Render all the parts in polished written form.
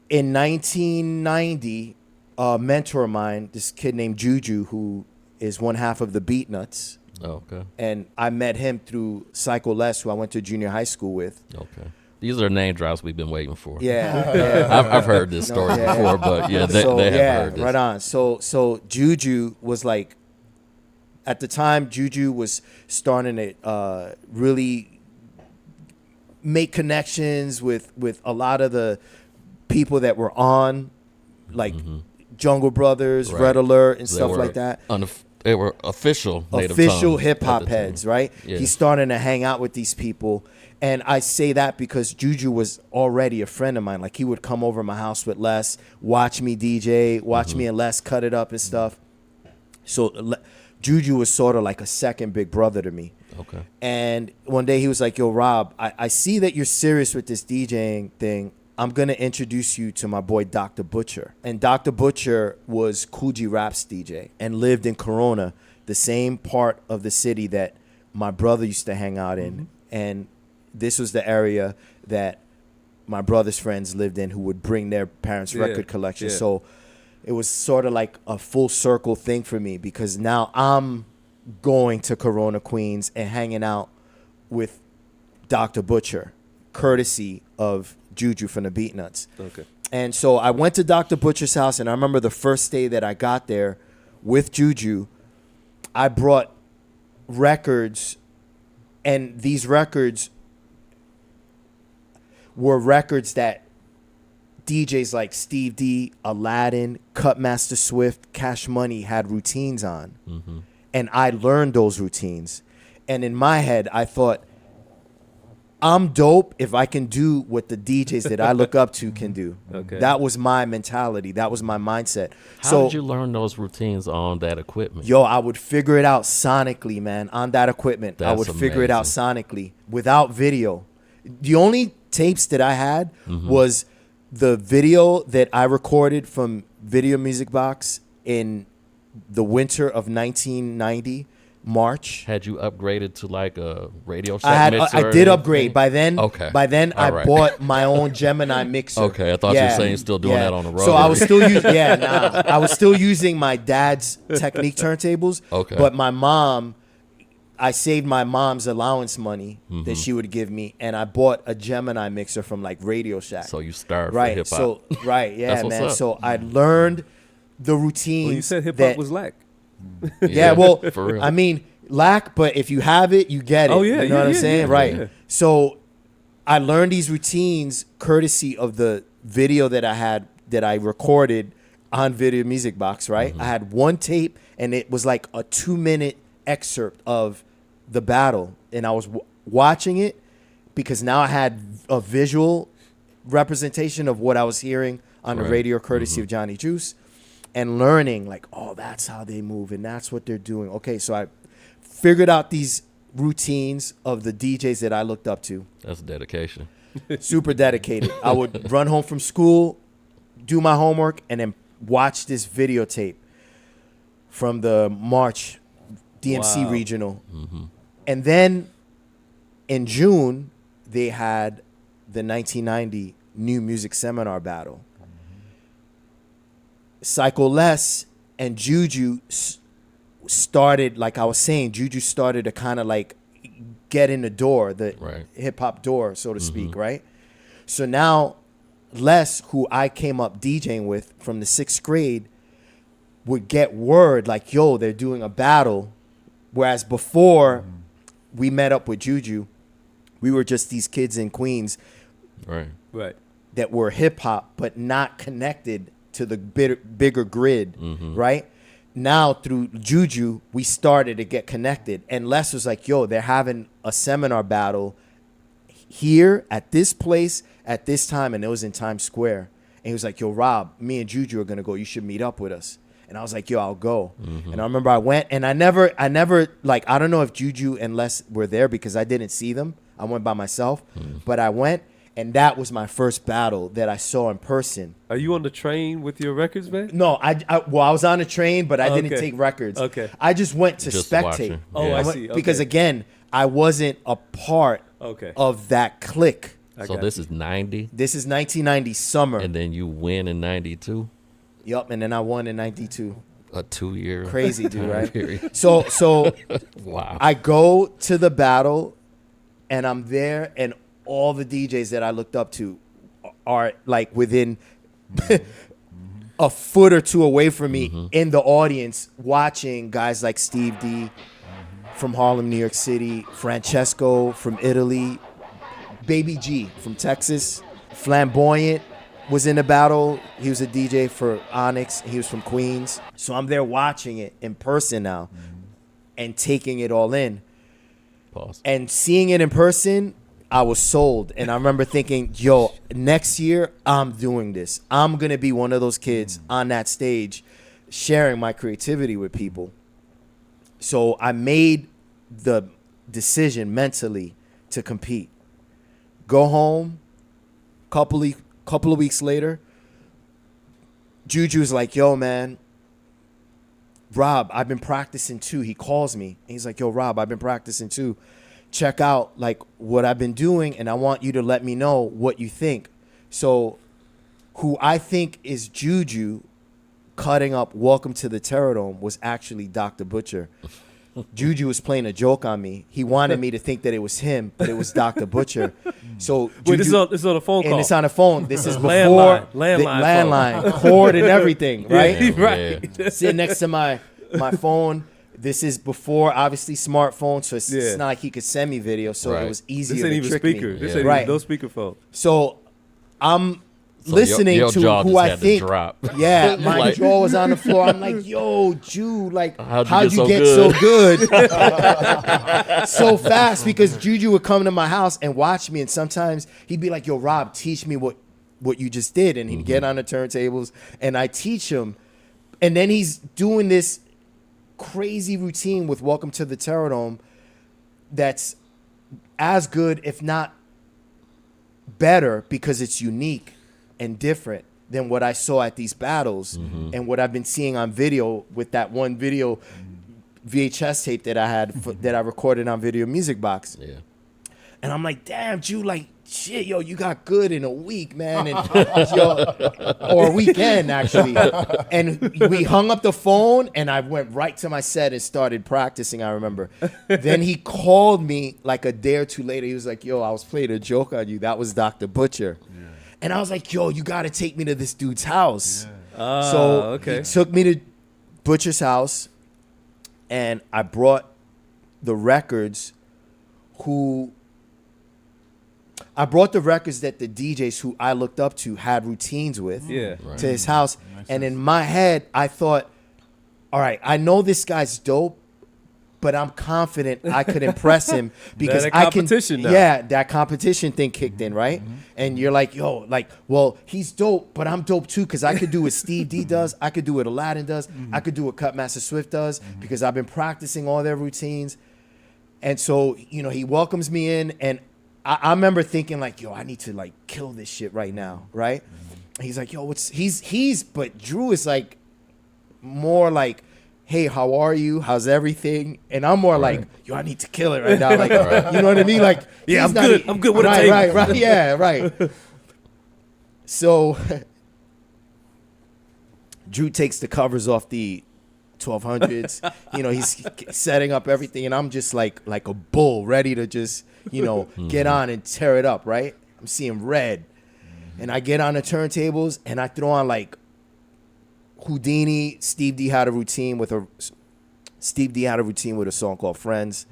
in 1990, a mentor of mine, this kid named Juju, who is one half of the Beatnuts. Oh, okay. And I met him through Psycho Les, who I went to junior high school with. Okay. These are name drops we've been waiting for. Yeah. I've heard this story before, but yeah, they have heard this. Right on. So Juju was like, at the time, Juju was starting to really make connections with a lot of the people that were on, like Jungle Brothers, Right. Red Alert, and They stuff were like that. They were official native Official tongue hip hop at the time. heads, right? Yeah. He's starting to hang out with these people. And I say that because Juju was already a friend of mine. Like, he would come over to my house with Les, watch me DJ, watch me and Les cut it up and stuff. So Juju was sort of like a second big brother to me. Okay. And one day he was like, yo, Rob, I see that you're serious with this DJing thing. I'm going to introduce you to my boy, Dr. Butcher. And Dr. Butcher was Cool G Rap's DJ and lived in Corona, the same part of the city that my brother used to hang out in. And this was the area that my brother's friends lived in, who would bring their parents' record collection. So it was sort of like a full circle thing for me, because now I'm going to Corona, Queens and hanging out with Dr. Butcher, courtesy of Juju from the Beatnuts. Okay. And so I went to Dr. Butcher's house, and I remember the first day that I got there with Juju, I brought records, and these records were records that DJs like Steve D, Aladdin, Cutmaster Swift, Cash Money had routines on. And I learned those routines. And in my head, I thought, I'm dope if I can do what the DJs that I look up to can do. Okay. That was my mentality. That was my mindset. How did you learn those routines on that equipment? Yo, I would figure it out sonically, man, on that equipment. I That's would figure it out amazing. sonically without video. The only tapes that I had was the video that I recorded from Video Music Box in the winter of 1990, March. Had you upgraded to like a Radio Shack mixer? I or did anything? upgrade. By then, Okay. I All right. bought my own Gemini mixer. Okay, I thought you were saying you're still doing that on the road. So I was still using, I was still using my dad's Technique turntables. Okay. But my mom, I saved my mom's allowance money that she would give me, and I bought a Gemini mixer from like Radio Shack. So you started for right. hip hop. So yeah, That's what's man. up. So I learned the routines. Well, you said hip that- hop was lack. yeah, well, for real. I mean, lack, but if you have it, you get it. Oh, yeah, you know yeah, what I'm yeah, saying? yeah, Right. yeah. So I learned these routines courtesy of the video that I recorded on Video Music Box, right? I had one tape, and it was like a 2-minute excerpt of the battle, and I was watching it because now I had a visual representation of what I was hearing on the Right. radio courtesy of Johnny Juice. And learning, like, oh, that's how they move, and that's what they're doing. Okay, so I figured out these routines of the DJs that I looked up to. That's dedication. Super dedicated. I would run home from school, do my homework, and then watch this videotape from the March DMC Wow. regional. And then in June, they had the 1990 New Music Seminar Battle. Psycho Les and Juju started, like I was saying, Juju started to kind of like get in the door, the Right. hip hop door, so to speak, right? So now Les, who I came up DJing with from the 6th grade, would get word like, yo, they're doing a battle. Whereas before we met up with Juju, we were just these kids in Queens Right. Right. that were hip hop, but not connected to the bigger grid, right? Now through Juju, we started to get connected. And Les was like, yo, they're having a seminar battle here at this place at this time. And it was in Times Square. And he was like, yo, Rob, me and Juju are going to go. You should meet up with us. And I was like, yo, I'll go. And I remember I went, and I never, like, I don't know if Juju and Les were there because I didn't see them. I went by myself, but I went. And that was my first battle that I saw in person. Are you on the train with your records, man? No, I was on a train, but I didn't Okay. take records. Okay. I just went to Just spectate. watching. Oh, Yeah. I went- see. Okay. Because again, I wasn't a part Okay. of that clique So this is 90, This is 1990 summer. and then you win in 92. Yup, and then I won in 92. A 2-year Crazy, dude, right? period. So Wow. I go to the battle, and I'm there, and all the DJs that I looked up to are like within a foot or two away from me in the audience, watching guys like Steve D from Harlem, New York City, Francesco from Italy, Baby G from Texas, Flamboyant was in the battle. He was a DJ for Onyx. He was from Queens. So I'm there watching it in person now and taking it all in. Pause. And seeing it in person, I was sold. And I remember thinking, yo, next year, I'm doing this. I'm going to be one of those kids on that stage sharing my creativity with people. So I made the decision mentally to compete. Go home, couple of weeks later, Juju's like, yo, man, Rob, I've been practicing too. He calls me. And he's like, yo, Rob, I've been practicing too. Check out like what I've been doing, and I want you to let me know what you think. So who I think is Juju cutting up Welcome to the Terror Dome was actually Dr. Butcher. Juju was playing a joke on me. He wanted me to think that it was him, but it was Dr. Butcher. So Juju, Wait, this is on a phone call. and it's on a phone. This is before Landline the landline, cord and everything, right? Yeah, right. Sitting next to my phone. This is before, obviously, smartphone, so it's not like he could send me video, so Right. it was easier This ain't to even trick speaker. me. This ain't Right. even no speakerphone. So I'm So listening your to jaw who just I had to think. drop. Yeah, my Like- jaw was on the floor. I'm like, yo, Ju, like, How'd you get so so good so fast? Because Juju would come to my house and watch me, and sometimes he'd be like, yo, Rob, teach me what you just did. And he'd get on the turntables, and I teach him. And then he's doing this crazy routine with Welcome to the Terror Dome that's as good, if not better, because it's unique and different than what I saw at these battles and what I've been seeing on video with that one video VHS tape that I had that I recorded on Video Music Box. Yeah. And I'm like, damn, Ju, like, shit, yo, you got good in a week, man. And or a weekend, actually. And we hung up the phone, and I went right to my set and started practicing, I remember. Then he called me like a day or two later. He was like, yo, I was playing a joke on you. That was Dr. Butcher. Yeah. And I was like, yo, you got to take me to this dude's house. Yeah. So he took me to Butcher's house, and I brought the records that the DJs who I looked up to had routines with Right. to his house. And in my head, I thought, all right, I know this guy's dope, but I'm confident I could impress him because That I competition can. now. Yeah, that competition thing kicked in, right? And you're like, yo, like, well, he's dope, but I'm dope too because I could do what Steve D does. I could do what Aladdin does. I could do what Cutmaster Swift does because I've been practicing all their routines. And so, you know, he welcomes me in, and I remember thinking like, yo, I need to like kill this shit right now, right? He's like, yo, but Drew is like more like, hey, how are you? How's everything? And I'm more like, yo, I need to kill it right now. Like, you know what I mean? Like, Yeah, he's I'm not good. I'm good with a right, table. right, yeah, right. So Drew takes the covers off the 1200s. You know, he's setting up everything, and I'm just like a bull ready to just, you know, get on and tear it up, right? I'm seeing red. And I get on the turntables, and I throw on like Houdini. Steve D had a routine with a song called Friends.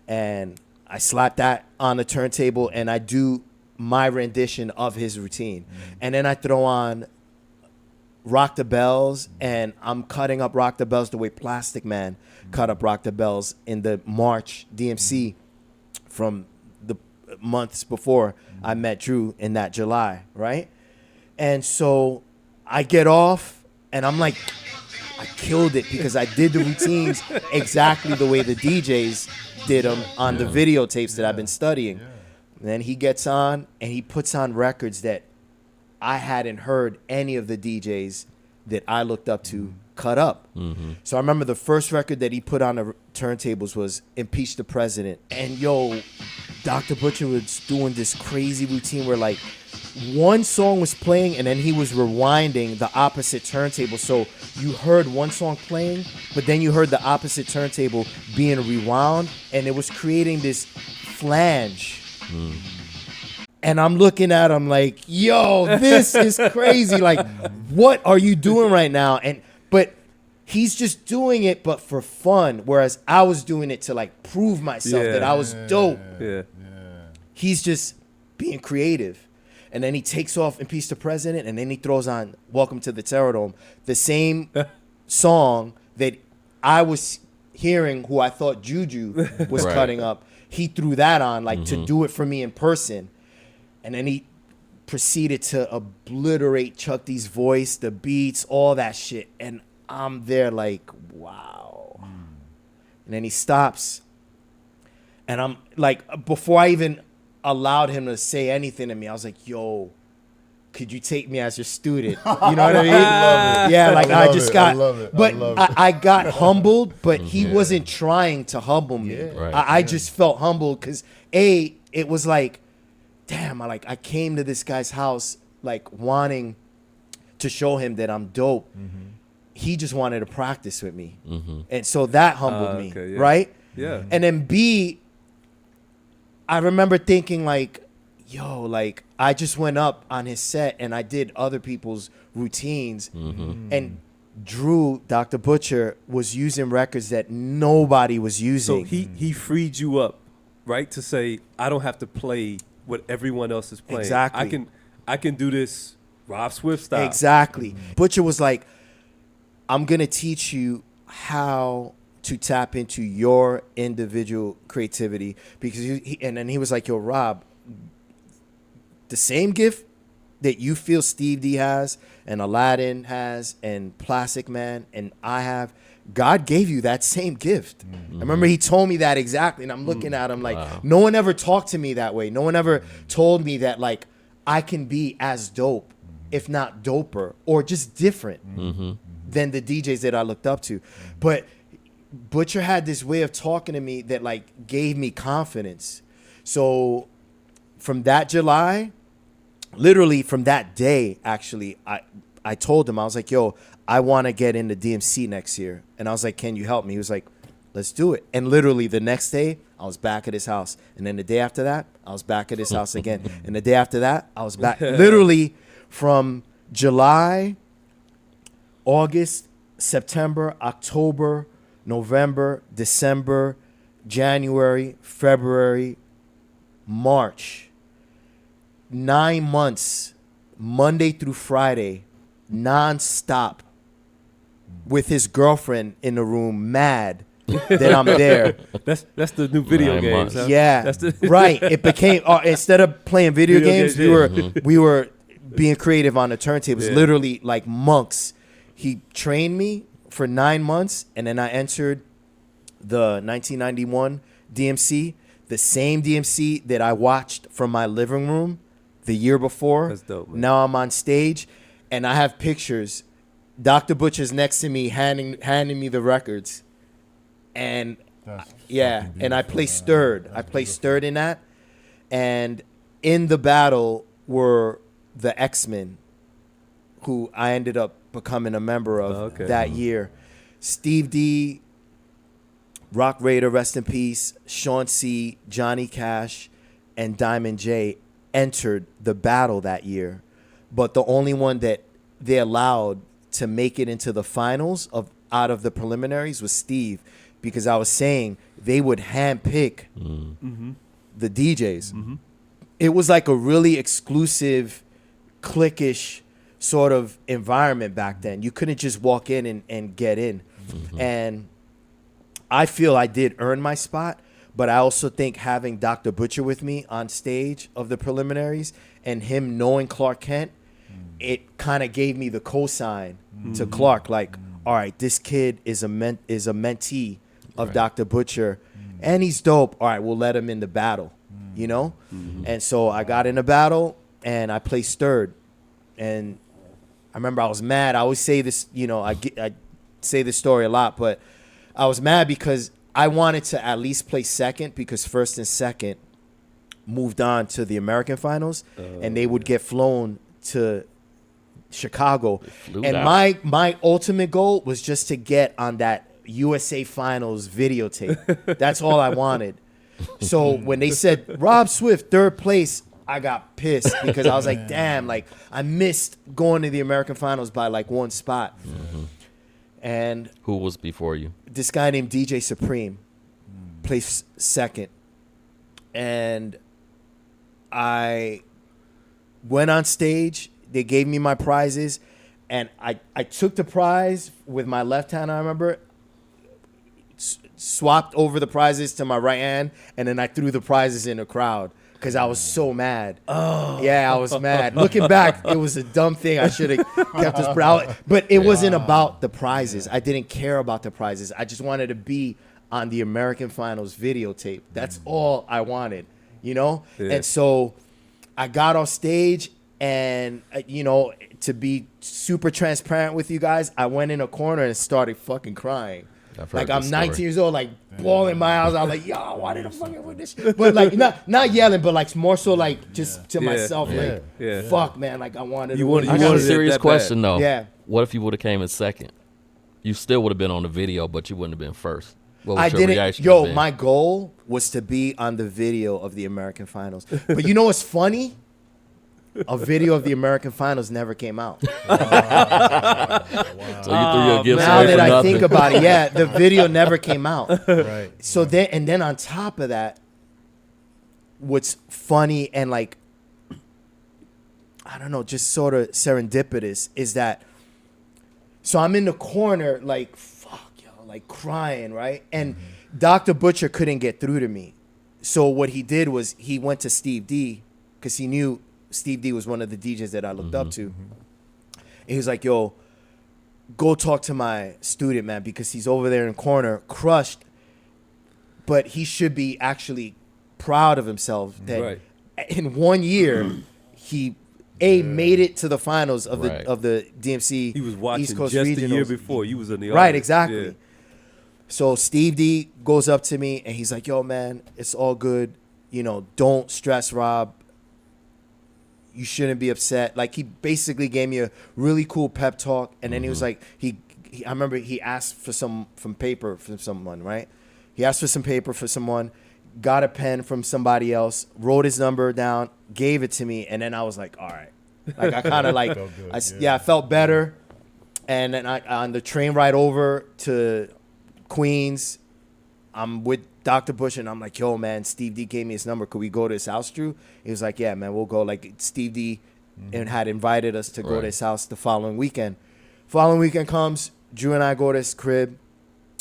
And I slap that on the turntable, and I do my rendition of his routine. And then I throw on Rock the Bells, and I'm cutting up Rock the Bells the way Plastic Man cut up Rock the Bells in the March DMC from the months before I met Drew in that July, right? And so I get off, and I'm like, I killed it because I did the routines exactly the way the DJs did them on the videotapes that I've been studying. And then he gets on, and he puts on records that I hadn't heard any of the DJs that I looked up to cut up. So I remember the first record that he put on the turntables was Impeach the President. And yo, Dr. Butcher was doing this crazy routine where like one song was playing and then he was rewinding the opposite turntable. So you heard one song playing, but then you heard the opposite turntable being rewound, and it was creating this flange. And I'm looking at him like, yo, this is crazy. Like, what are you doing right now? But he's just doing it, but for fun. Whereas I was doing it to like prove myself that I was dope. Yeah. He's just being creative. And then he takes off "Impeach the President," and then he throws on "Welcome to the Terror Dome," the same song that I was hearing, who I thought Juju was Right. cutting up. He threw that on, like, to do it for me in person. And then he proceeded to obliterate Chuck D's voice, the beats, all that shit. And I'm there like, wow. And then he stops. And I'm like, before I even allowed him to say anything to me, I was like, yo, could you take me as your student? You know what I mean? Yeah, like I just got, but I got humbled, but he wasn't trying to humble me. Right. I just felt humbled because it was like, damn, I came to this guy's house like wanting to show him that I'm dope. He just wanted to practice with me. And so that humbled me, okay, yeah. right? Yeah. And then B, I remember thinking like, yo, like I just went up on his set and I did other people's routines, and Drew, Dr. Butcher, was using records that nobody was So using. he freed you up, right? To say, I don't have to play what everyone else is playing. Exactly. I can do this Rob Swift style. Exactly. Butcher was like, I'm going to teach you how to tap into your individual creativity, because and then he was like, yo, Rob, the same gift that you feel Steve D has and Aladdin has and Plastic Man and I have, God gave you that same gift. I remember he told me that exactly, and I'm looking at him like, no one ever talked to me that way. No one ever told me that like I can be as dope, if not doper, or just different than the DJs that I looked up to. But Butcher had this way of talking to me that like gave me confidence. So from that July, literally from that day, actually, I told him, I was like, yo, I want to get into DMC next year. And I was like, can you help me? He was like, let's do it. And literally the next day, I was back at his house. And then the day after that, I was back at his house again. And the day after that, I was back. Literally from July, August, September, October, November, December, January, February, March. 9 months, Monday through Friday, nonstop, with his girlfriend in the room, mad that I'm there. That's the new video 9 games. months. Huh? Yeah, That's the right. It became instead of playing video games, games, we were being creative on the turntables. Yeah. Literally like monks. He trained me for 9 months, and then I entered the 1991 DMC, the same DMC that I watched from my living room the year before. That's dope, man. Now I'm on stage, and I have pictures. Dr. Butcher's next to me, handing me the records, and and I placed third. I placed third in that, and in the battle were the X-Men, who I ended up becoming a member of that year. Steve D, Rock Raider, rest in peace, Sean C, Johnny Cash, and Diamond J entered the battle that year. But the only one that they allowed to make it into the finals out of the preliminaries was Steve, because I was saying they would handpick the DJs. It was like a really exclusive, cliquish sort of environment back then. You couldn't just walk in and get in. And I feel I did earn my spot, but I also think having Dr. Butcher with me on stage of the preliminaries and him knowing Clark Kent, it kind of gave me the cosign to Clark, like, all right, this kid is a mentee of Dr. Butcher, and he's dope. All right, we'll let him in the battle, you know? And so I got in the battle, and I placed third. And I remember I was mad. I always say this, you know, I say this story a lot, but I was mad because I wanted to at least play second, because first and second moved on to the American finals, and they would get flown to Chicago. flew And out. my ultimate goal was just to get on that USA Finals videotape. That's all I wanted. So when they said Rob Swift, 3rd place, I got pissed because I was like, damn, like I missed going to the American Finals by like 1 spot. And Who was before you? this guy named DJ Supreme placed 2nd. And I went on stage. They gave me my prizes. And I took the prize with my left hand, I remember, swapped over the prizes to my right hand, and then I threw the prizes in the crowd because I was so mad. Oh. Yeah, I was mad. Looking back, it was a dumb thing. I should have kept this proud. But it wasn't about the prizes. I didn't care about the prizes. I just wanted to be on the American Finals videotape. That's all I wanted, you know? Yeah. And so I got off stage, and, you know, to be super transparent with you guys, I went in a corner and started fucking crying. I've heard Like I'm this 19 story. years old, like bawling my eyes out, like, yo, why did I fucking win this shit? But like not yelling, but like more so like just to myself, like, fuck, man, like I wanted to win. I got a wanted it serious that question bad. though. Yeah. What if you would have came in 2nd? You still would have been on the video, but you wouldn't have been 1st. What would I your didn't. reaction Yo, have been? my goal was to be on the video of the American Finals. But you know what's funny? A video of the American Finals never came out. So you threw your gifts Now away that for I nothing. think about it, yeah, the video never came out. Right. So then on top of that, what's funny and like, I don't know, just sort of serendipitous is that, so I'm in the corner like, fuck, yo, like crying, right? And Dr. Butcher couldn't get through to me. So what he did was he went to Steve D because he knew Steve D was one of the DJs that I looked up to. And he was like, yo, go talk to my student, man, because he's over there in the corner, crushed. But he should be actually proud of himself that in 1 year, he made it to the finals of Right. the DMC He was watching East Coast just Regionals. the year before. You was in the Right, audience. exactly. Yeah. So Steve D goes up to me and he's like, yo, man, it's all good. You know, don't stress, Rob. You shouldn't be upset. Like, he basically gave me a really cool pep talk. And then he was like, I remember he asked for some paper from someone, right? He asked for some paper for someone, got a pen from somebody else, wrote his number down, gave it to me. And then I was like, all right. Like, I kind of like, Felt good, I felt better. And then on the train ride over to Queens, I'm with Dr. Bush, and I'm like, yo, man, Steve D gave me his number. Could we go to his house, Drew? He was like, yeah, man, we'll go. Like, Steve D and had invited us to go to his house the following weekend. Following weekend comes, Drew and I go to his crib.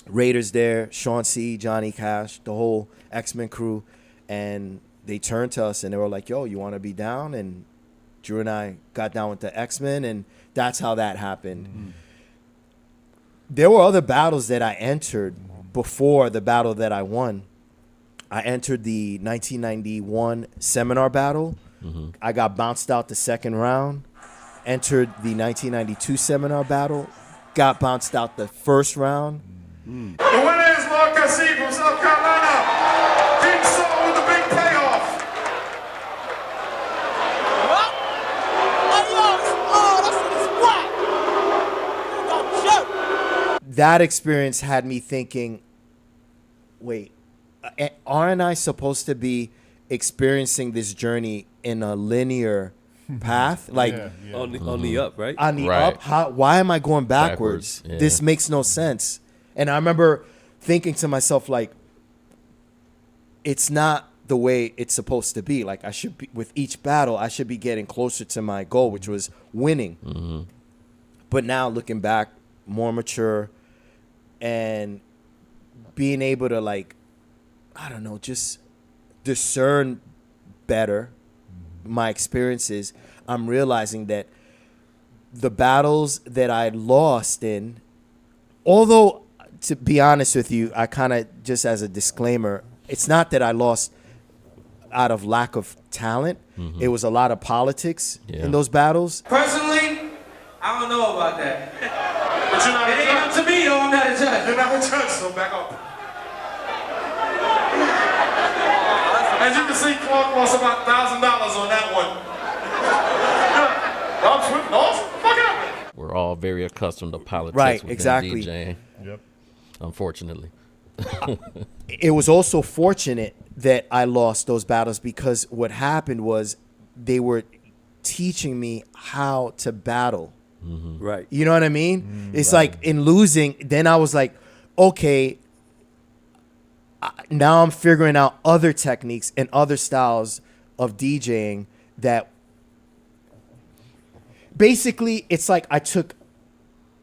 Raiders there, Sean C., Johnny Cash, the whole X-Men crew. And they turned to us, and they were like, yo, you want to be down? And Drew and I got down with the X-Men, and that's how that happened. There were other battles that I entered before the battle that I won. I entered the 1991 seminar battle. I got bounced out the 2nd round. Entered the 1992 seminar battle. Got bounced out the 1st round. The winner is Marcus C. from South Carolina. King Saul with the big payoff. That experience had me thinking, wait, aren't I supposed to be experiencing this journey in a linear path? Like, On the up, right? on the Right. up, why am I going backwards? Backwards, yeah. This makes no sense. And I remember thinking to myself, like, it's not the way it's supposed to be. Like, I should be, with each battle, I should be getting closer to my goal, which was winning. But now looking back, more mature and being able to, like, I don't know, just discern better my experiences, I'm realizing that the battles that I lost in, although, to be honest with you, I kind of, just as a disclaimer, it's not that I lost out of lack of talent. It was a lot of politics in those battles. Personally, I don't know about that. But you're not a It ain't up judge. to me though, I'm not a judge. You're not a judge, so back up. As you can see, Clark lost about $1,000 on that one. Rob Swift lost? Fuck out of it. We're all very accustomed to politics Right, within exactly. DJing, Yep. unfortunately. It was also fortunate that I lost those battles because what happened was they were teaching me how to battle. Right. You know what I mean? It's like in losing, then I was like, okay, now I'm figuring out other techniques and other styles of DJing that basically it's like I took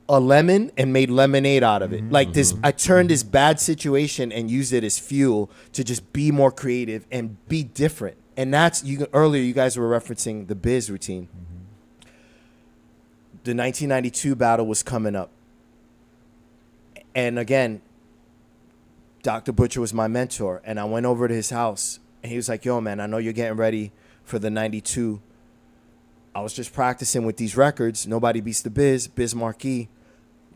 a lemon and made lemonade out of it. Like this, I turned this bad situation and used it as fuel to just be more creative and be different. And that's earlier you guys were referencing the Biz routine. The 1992 battle was coming up. And again, Dr. Butcher was my mentor. And I went over to his house and he was like, yo, man, I know you're getting ready for the 92. I was just practicing with these records. Nobody Beats the Biz Marquee.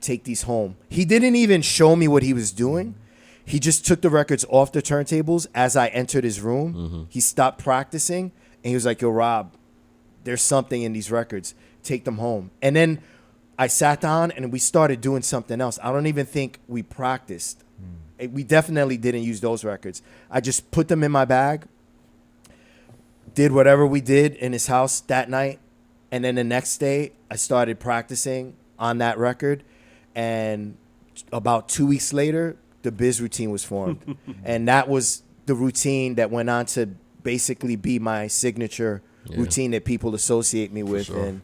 Take these home. He didn't even show me what he was doing. He just took the records off the turntables as I entered his room. He stopped practicing and he was like, yo, Rob, there's something in these records. Take them home. And then I sat down and we started doing something else. I don't even think we practiced. We definitely didn't use those records. I just put them in my bag, did whatever we did in his house that night. And then the next day I started practicing on that record. And about 2 weeks later, the Biz routine was formed. And that was the routine that went on to basically be my signature routine that people associate me with. sure. And